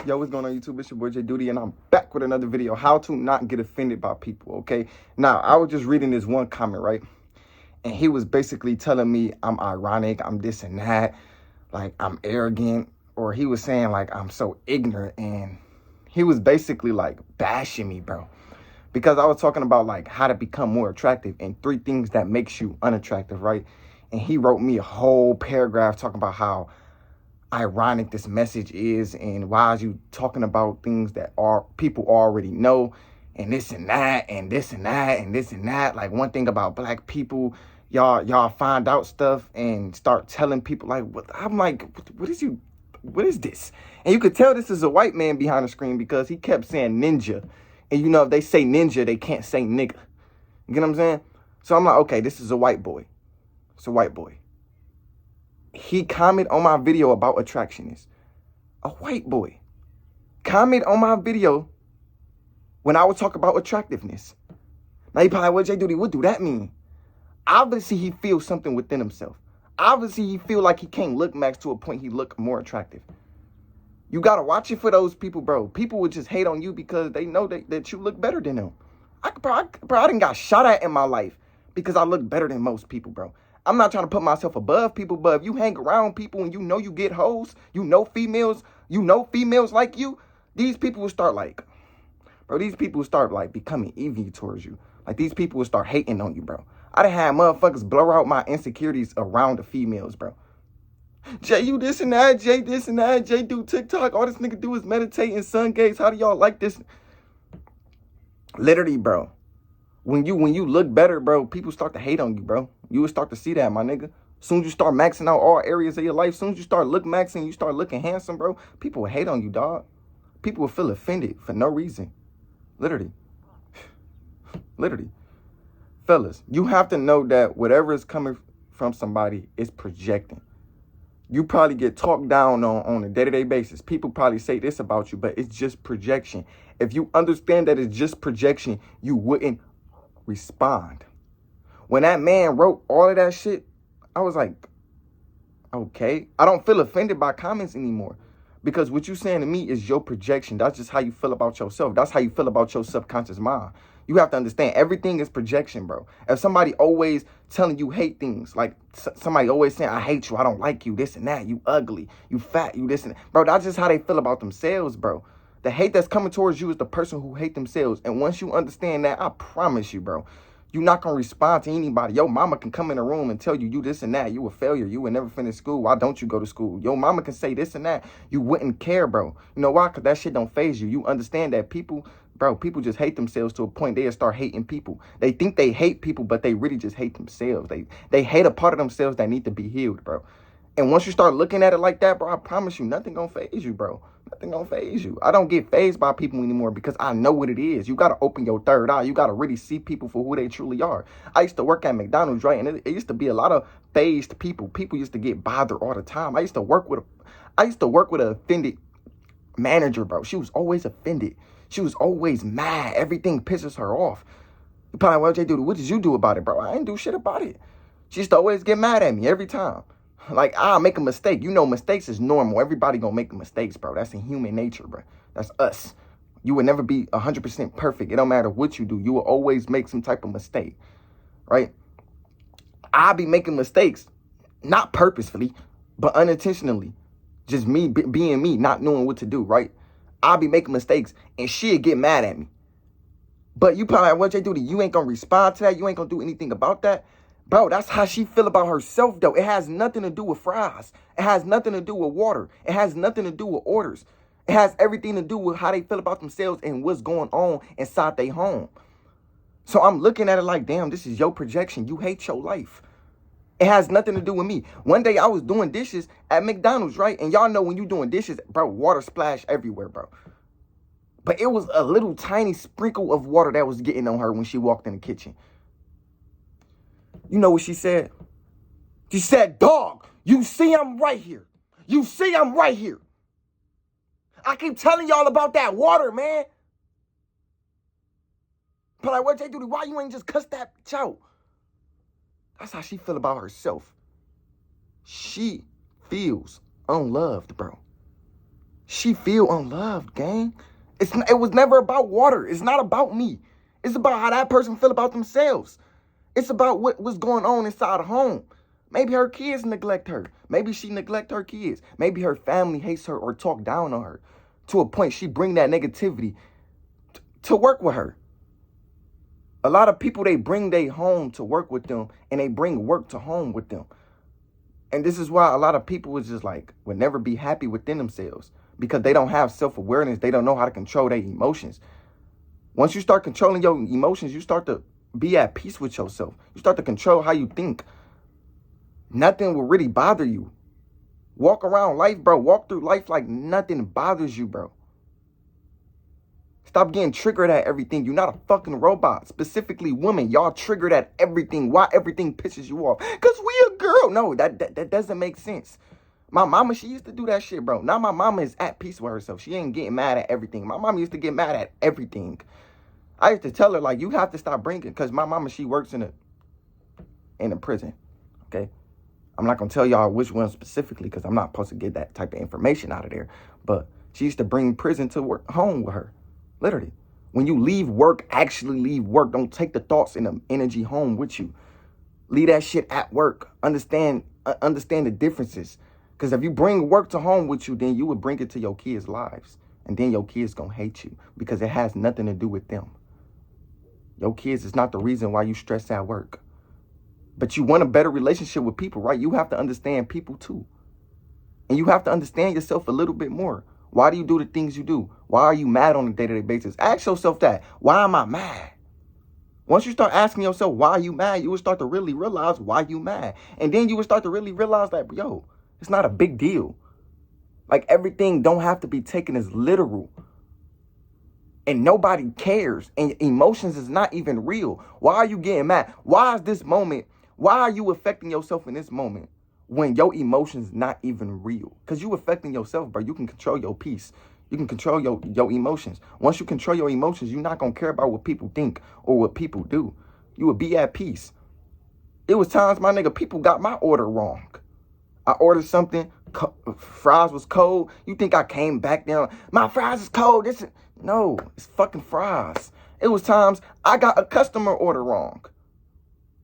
Yo, what's going on YouTube? It's your boy Jayyduty, and I'm back with another video. How to not get offended by people, okay? Now, I was just reading this one comment, right? And he was basically telling me I'm ironic, I'm this and that, like I'm arrogant, or he was saying like I'm so ignorant, and he was basically like bashing me, bro. Because I was talking about like how to become more attractive and 3 things that makes you unattractive, right? And he wrote me a whole paragraph talking about how ironic this message is, and why is you talking about things that are people already know, and this and that and this and that and this and that. Like, one thing about black people, y'all find out stuff and start telling people like, what? I'm like, what is this? And you could tell this is a white man behind the screen, because he kept saying ninja, and you know, if they say ninja, they can't say nigga. You get what I'm saying? So I'm like, okay, this is a white boy. It's a white boy. He commented on my video about attractionists. A white boy. Comment on my video when I was talking about attractiveness. Now you probably, well, Jayyduty, what do that mean? Obviously, he feels something within himself. Obviously, he feel like he can't look max to a point he look more attractive. You got to watch it for those people, bro. People would just hate on you because they know that you look better than them. I done got shot at in my life because I look better than most people, bro. I'm not trying to put myself above people, but if you hang around people and you know you get hoes, you know females like you, these people will start like, bro, these people will start like becoming envy towards you. Like, these people will start hating on you, bro. I done had motherfuckers blur out my insecurities around the females, bro. Jay, you this and that, Jay this and that, Jay do TikTok, all this nigga do is meditate in sun gates. How do y'all like this? Literally, bro. When you look better, bro, people start to hate on you, bro. You will start to see that, my nigga. Soon as you start maxing out all areas of your life, soon as you start maxing, you start looking handsome, bro, people will hate on you, dog. People will feel offended for no reason. Literally. Literally. Fellas, you have to know that whatever is coming from somebody is projecting. You probably get talked down on a day-to-day basis. People probably say this about you, but it's just projection. If you understand that it's just projection, you wouldn't respond. When that man wrote all of that shit, I was like, okay. I don't feel offended by comments anymore, because what you saying to me is your projection. That's just how you feel about yourself. That's how you feel about your subconscious mind. You have to understand, everything is projection, bro. If somebody always telling you hate things, like somebody always saying, I hate you, I don't like you, this and that, you ugly, you fat, you this and that. Bro, that's just how they feel about themselves, bro. The hate that's coming towards you is the person who hate themselves. And once you understand that, I promise you, bro, you're not going to respond to anybody. Your mama can come in a room and tell you, you this and that, you a failure, you would never finish school, why don't you go to school? Your mama can say this and that, you wouldn't care, bro. You know why? Because that shit don't faze you. You understand that people, bro, people just hate themselves to a point they'll start hating people. They think they hate people, but they really just hate themselves. They hate a part of themselves that need to be healed, bro. And once you start looking at it like that, bro, I promise you, nothing gonna faze you, bro. Nothing gonna faze you. I don't get fazed by people anymore because I know what it is. You gotta open your third eye. You gotta really see people for who they truly are. I used to work at McDonald's, right? And it used to be a lot of phased people. People used to get bothered all the time. I used to work with an offended manager, bro. She was always offended. She was always mad. Everything pisses her off. You probably, well, Jayyduty, what did you do about it, bro? I ain't do shit about it. She used to always get mad at me every time. Like, I'll make a mistake. You know, mistakes is normal. Everybody gonna make mistakes, bro. That's in human nature, bro. That's us. You would never be 100% perfect. It don't matter what you do. You will always make some type of mistake, right? I'll be making mistakes, not purposefully, but unintentionally. Just me being me, not knowing what to do, right? I'll be making mistakes, and she'll get mad at me. But you probably, what Jayyduty, you ain't gonna respond to that? You ain't gonna do anything about that? Bro, that's how she feel about herself, though. It has nothing to do with fries. It has nothing to do with water. It has nothing to do with orders. It has everything to do with how they feel about themselves and what's going on inside their home. So I'm looking at it like, damn, this is your projection. You hate your life. It has nothing to do with me. One day I was doing dishes at McDonald's, right? And y'all know when you doing dishes, bro, water splash everywhere, bro. But it was a little tiny sprinkle of water that was getting on her when she walked in the kitchen. You know what she said? She said, dog, you see I'm right here. You see I'm right here. I keep telling y'all about that water, man. But like, what Jayyduty, why you ain't just cuss that bitch out? That's how she feel about herself. She feels unloved, bro. She feel unloved, gang. It was never about water. It's not about me. It's about how that person feel about themselves. It's about what's going on inside the home. Maybe her kids neglect her. Maybe she neglect her kids. Maybe her family hates her or talk down on her to a point she bring that negativity to work with her. A lot of people, they bring their home to work with them, and they bring work to home with them. And this is why a lot of people is just like, would never be happy within themselves, because they don't have self-awareness. They don't know how to control their emotions. Once you start controlling your emotions, you start to be at peace with yourself. You start to control how you think. Nothing will really bother you. Walk around life, bro. Walk through life like nothing bothers you, bro. Stop getting triggered at everything. You're not a fucking robot. Specifically women, y'all triggered at everything. Why everything pisses you off? Because we a girl. No, that doesn't make sense. My mama, she used to do that shit, bro. Now my mama is at peace with herself. She ain't getting mad at everything. My mama used to get mad at everything. I used to tell her, like, you have to stop bringing, because my mama, she works in a prison, okay? I'm not going to tell y'all which one specifically, because I'm not supposed to get that type of information out of there. But she used to bring prison to work home with her. Literally. When you leave work, actually leave work. Don't take the thoughts and the energy home with you. Leave that shit at work. Understand the differences. Because if you bring work to home with you, then you would bring it to your kids' lives. And then your kids going to hate you, because it has nothing to do with them. Your kids is not the reason why you stress at work. But you want a better relationship with people, right? You have to understand people too. And you have to understand yourself a little bit more. Why do you do the things you do? Why are you mad on a day-to-day basis? Ask yourself that. Why am I mad? Once you start asking yourself why are you mad, you will start to really realize why you mad. And then you will start to really realize that, yo, it's not a big deal. Like, everything don't have to be taken as literal. And nobody cares. And emotions is not even real. Why are you getting mad? Why is this moment? Why are you affecting yourself in this moment when your emotions not even real? Because you affecting yourself, bro. You can control your peace. You can control your emotions. Once you control your emotions, you're not going to care about what people think or what people do. You will be at peace. It was times, my nigga, people got my order wrong. I ordered something, fries was cold. You think I came back down? My fries is cold. No, it's fucking fries. It was times I got a customer order wrong.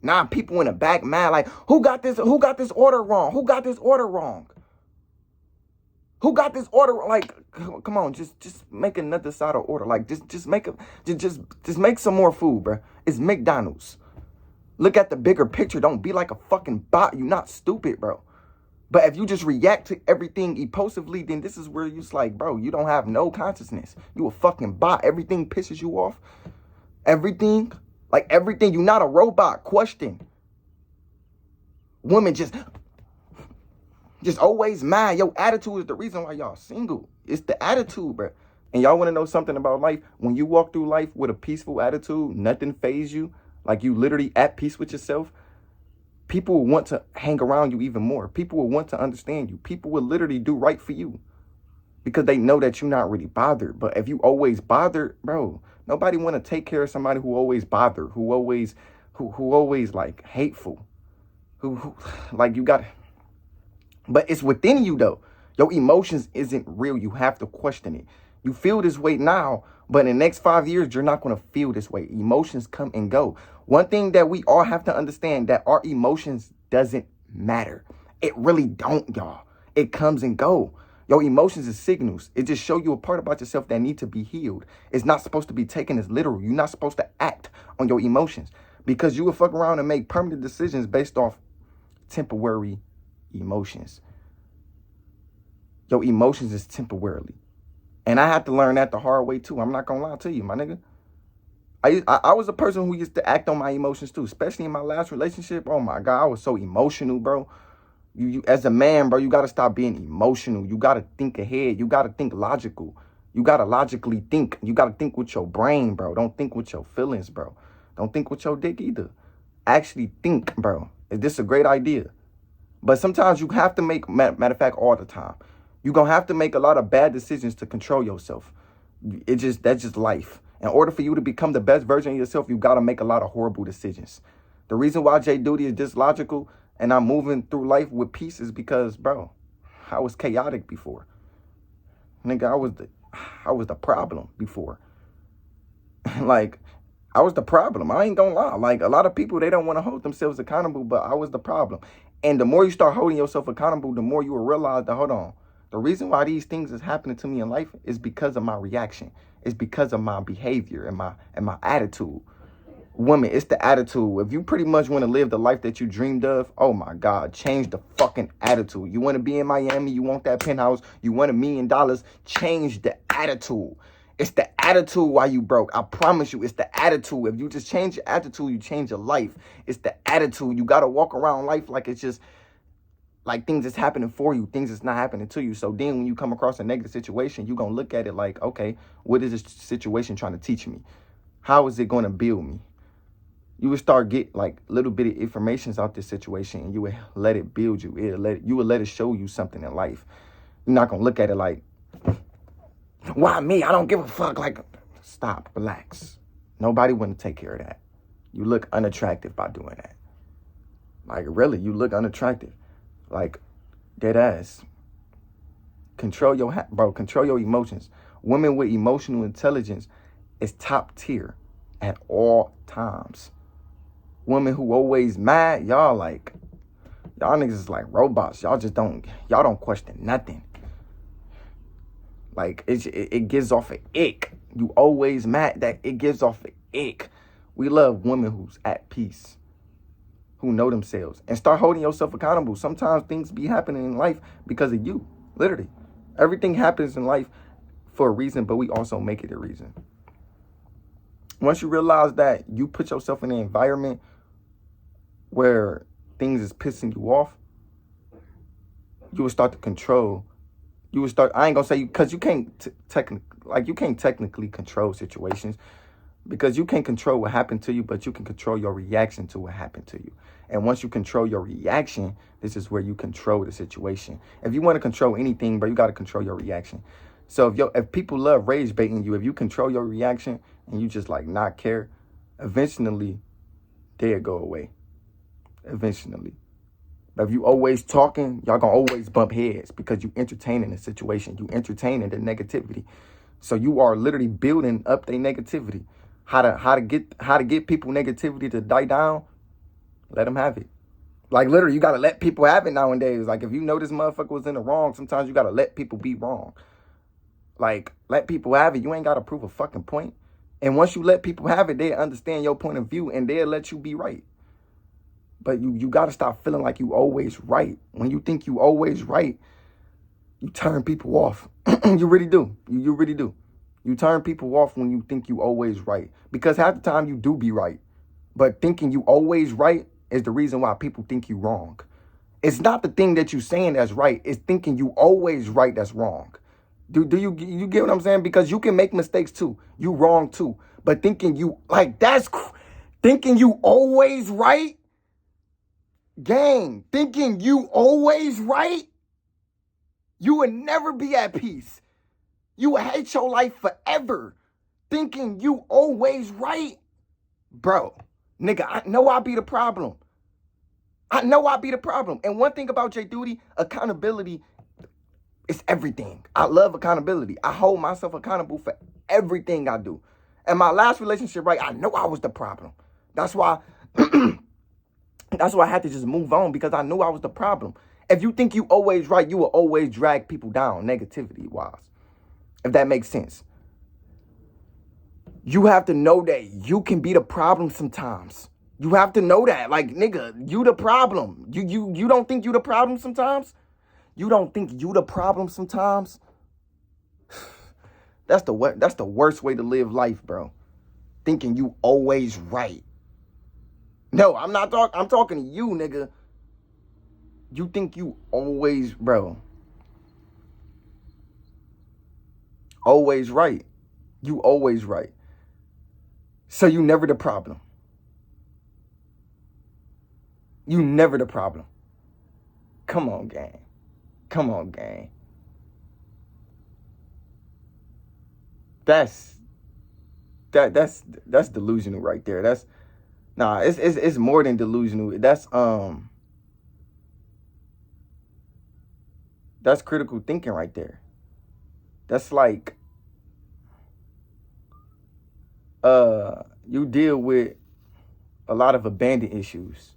Now people in the back mad, like, who got this order wrong? Who got this order wrong? Who got this order? Like, come on, just make another side of order. Like, just make some more food, bro. It's McDonald's. Look at the bigger picture. Don't be like a fucking bot. You're not stupid, bro. But if you just react to everything impulsively, then this is where you're just like, bro, you don't have no consciousness. You a fucking bot. Everything pisses you off. Everything. Like, everything. You're not a robot. Question. Women just always mad. Your attitude is the reason why y'all single. It's the attitude, bro. And y'all want to know something about life? When you walk through life with a peaceful attitude, nothing phases you. Like, you literally at peace with yourself. People will want to hang around you even more. People will want to understand you. People will literally do right for you because they know that you're not really bothered. But if you always bothered, bro, nobody want to take care of somebody who always bothered, who always like hateful, who like you got. But it's within you though. Your emotions isn't real. You have to question it. You feel this way now, but in the next 5 years, you're not going to feel this way. Emotions come and go. One thing that we all have to understand, that our emotions doesn't matter. It really don't, y'all. It comes and go. Your emotions is signals. It just show you a part about yourself that need to be healed. It's not supposed to be taken as literal. You're not supposed to act on your emotions, because you will fuck around and make permanent decisions based off temporary emotions. Your emotions is temporarily. And I had to learn that the hard way too. I'm not gonna lie to you, my nigga. I was a person who used to act on my emotions too, especially in my last relationship. Oh my God, I was so emotional, bro. You as a man, bro, you gotta stop being emotional. You gotta think ahead. You gotta think logical. You gotta logically think. You gotta think with your brain, bro. Don't think with your feelings, bro. Don't think with your dick either. Actually think, bro. Is this a great idea? But sometimes you have to make, matter of fact, all the time, you're going to have to make a lot of bad decisions to control yourself. That's just life. In order for you to become the best version of yourself, you got to make a lot of horrible decisions. The reason why Jayyduty is this logical and I'm moving through life with peace is because, bro, I was chaotic before. Nigga, I was the problem before. Like, I was the problem. I ain't gonna lie. Like, a lot of people, they don't want to hold themselves accountable, but I was the problem. And the more you start holding yourself accountable, the more you will realize that, hold on, the reason why these things is happening to me in life is because of my reaction. It's because of my behavior and my attitude. Women, it's the attitude. If you pretty much want to live the life that you dreamed of, oh my God, change the fucking attitude. You want to be in Miami, you want that penthouse, you want $1 million, change the attitude. It's the attitude why you broke. I promise you, it's the attitude. If you just change your attitude, you change your life. It's the attitude. You got to walk around life like it's just, like things is happening for you, things is not happening to you. So then when you come across a negative situation, you're going to look at it like, okay, what is this situation trying to teach me? How is it going to build me? You would start get like little bitty informations out this situation, and you would let it build you. You would let it show you something in life. You're not going to look at it like, why me? I don't give a fuck. Like, stop, relax. Nobody want to take care of that. You look unattractive by doing that. Like, really, you look unattractive. Like, dead ass. Control your emotions. Women with emotional intelligence is top tier at all times. Women who always mad, y'all niggas is like robots. Y'all don't question nothing. Like, it gives off an ick. You always mad, that it gives off an ick. We love women who's at peace, who know themselves, and start holding yourself accountable. Sometimes things be happening in life because of you, literally. Everything happens in life for a reason, but we also make it a reason. Once you realize that you put yourself in an environment where things is pissing you off, you will start to control. You will start, I ain't gonna say you, because you can't technically control situations, because you can't control what happened to you, but you can control your reaction to what happened to you. And once you control your reaction, this is where you control the situation. If you want to control anything, bro, you got to control your reaction. So if people love rage baiting you, if you control your reaction and you just like not care, eventually they'll go away. Eventually. But if you always talking, y'all gonna always bump heads because you entertaining the situation. You entertaining the negativity. So you are literally building up their negativity. How to get people negativity to die down? Let them have it. Like, literally, you gotta let people have it nowadays. Like, if you know this motherfucker was in the wrong, sometimes you gotta let people be wrong. Like, let people have it. You ain't gotta prove a fucking point. And once you let people have it, they understand your point of view and they'll let you be right. But you got to stop feeling like you always right. When you think you always right, you turn people off. You really do. You really do. You turn people off when you think you always right. Because half the time you do be right. But thinking you always right is the reason why people think you wrong. It's not the thing that you saying that's right. It's thinking you always right that's wrong. Do you get what I'm saying? Because you can make mistakes too. You wrong too. But thinking you, like, thinking you always right? Gang, thinking you always right, you would never be at peace. You would hate your life forever. Thinking you always right. Bro, nigga, I know I be the problem. And one thing about Jayyduty, accountability is everything. I love accountability. I hold myself accountable for everything I do. And my last relationship, right, I know I was the problem. That's why I had to just move on, because I knew I was the problem. If you think you always right, you will always drag people down negativity-wise. If that makes sense. You have to know that you can be the problem sometimes. You have to know that. Like, nigga, you the problem. You don't think you the problem sometimes? You don't think you the problem sometimes? That's the worst way to live life, bro. Thinking you always right. No, I'm not talking. I'm talking to you, nigga. You think you always, bro. Always right. You always right. So you never the problem. You never the problem. Come on, gang. Come on, gang. That's delusional right there. It's more than delusional. That's critical thinking right there. That's like you deal with a lot of abandoned issues.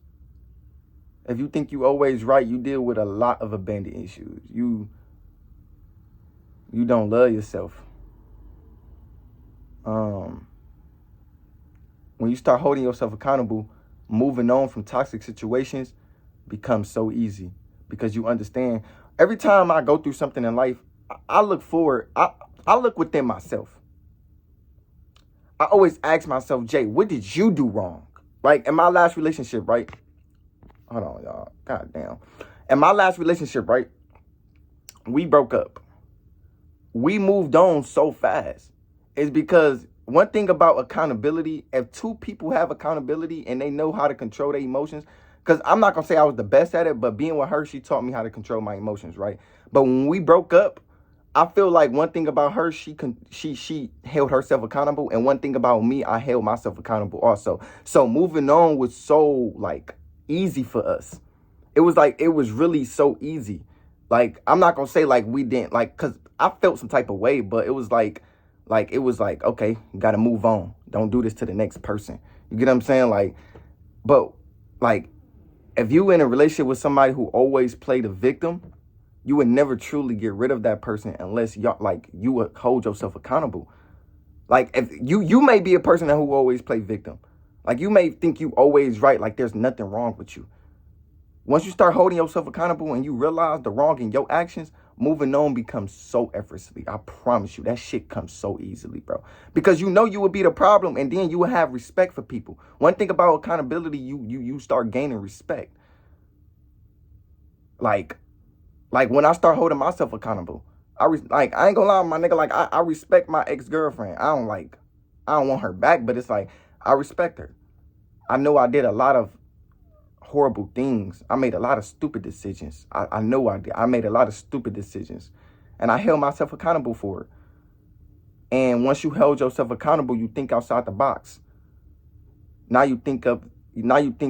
If you think you always right, you deal with a lot of abandoned issues. You don't love yourself. When you start holding yourself accountable, moving on from toxic situations becomes so easy because you understand. Every time I go through something in life, I look forward. I look within myself. I always ask myself, Jay, what did you do wrong? Like in my last relationship, right? Hold on, y'all. God damn. In my last relationship, right? We broke up. We moved on so fast. It's because one thing about accountability, if two people have accountability and they know how to control their emotions, because I'm not going to say I was the best at it, but being with her, she taught me how to control my emotions, right? But when we broke up, I feel like one thing about her, she held herself accountable, and one thing about me, I held myself accountable also. So moving on was so like easy for us. It was really so easy. Like I'm not gonna say like we didn't like, cause I felt some type of way, but it was like okay, you gotta move on. Don't do this to the next person. You get what I'm saying? Like, but like if you in a relationship with somebody who always play the victim, you would never truly get rid of that person unless you would hold yourself accountable. Like if you may be a person who always play victim. Like you may think you always right, like there's nothing wrong with you. Once you start holding yourself accountable and you realize the wrong in your actions, moving on becomes so effortlessly. I promise you, that shit comes so easily, bro. Because you know you will be the problem, and then you will have respect for people. One thing about accountability, you start gaining respect. Like when I start holding myself accountable, I ain't gonna lie, my nigga. Like I respect my ex-girlfriend. I don't want her back, but it's like I respect her. I know I did a lot of horrible things. I made a lot of stupid decisions. I know I did. I made a lot of stupid decisions, and I held myself accountable for it. And once you held yourself accountable, you think outside the box. Now you think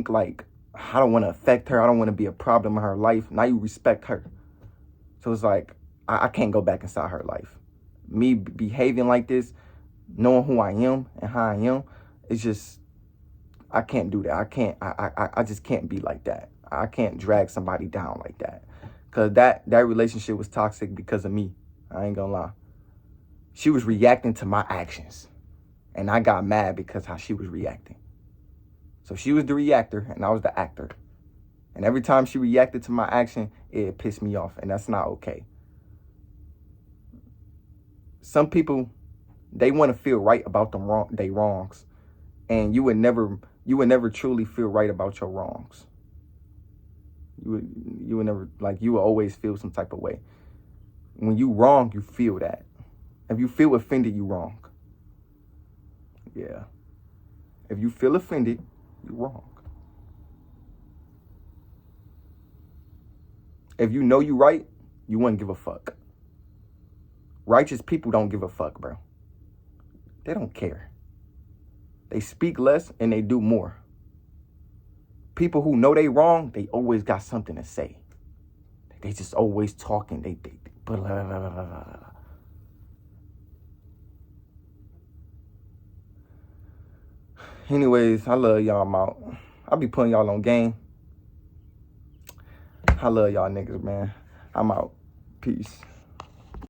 like, I don't want to affect her. I don't want to be a problem in her life. Now you respect her. So it's like, I can't go back inside her life. Me behaving like this, knowing who I am and how I am, it's just, I can't do that. I just can't be like that. I can't drag somebody down like that. Because that relationship was toxic because of me. I ain't gonna lie. She was reacting to my actions. And I got mad because how she was reacting. So she was the reactor and I was the actor. And every time she reacted to my action, it pissed me off. And that's not okay. Some people, they want to feel right about their wrongs. And you would never truly feel right about your wrongs. You would never, like, you will always feel some type of way. When you wrong, you feel that. If you feel offended, you wrong. Yeah. If you feel offended, you wrong. If you know you right, you wouldn't give a fuck. Righteous people don't give a fuck, bro. They don't care. They speak less and they do more. People who know they wrong, they always got something to say. They just always talking. They blah, blah, blah, blah, blah. Anyways, I love y'all. I'm out. I be putting y'all on game. I love y'all niggas, man. I'm out. Peace.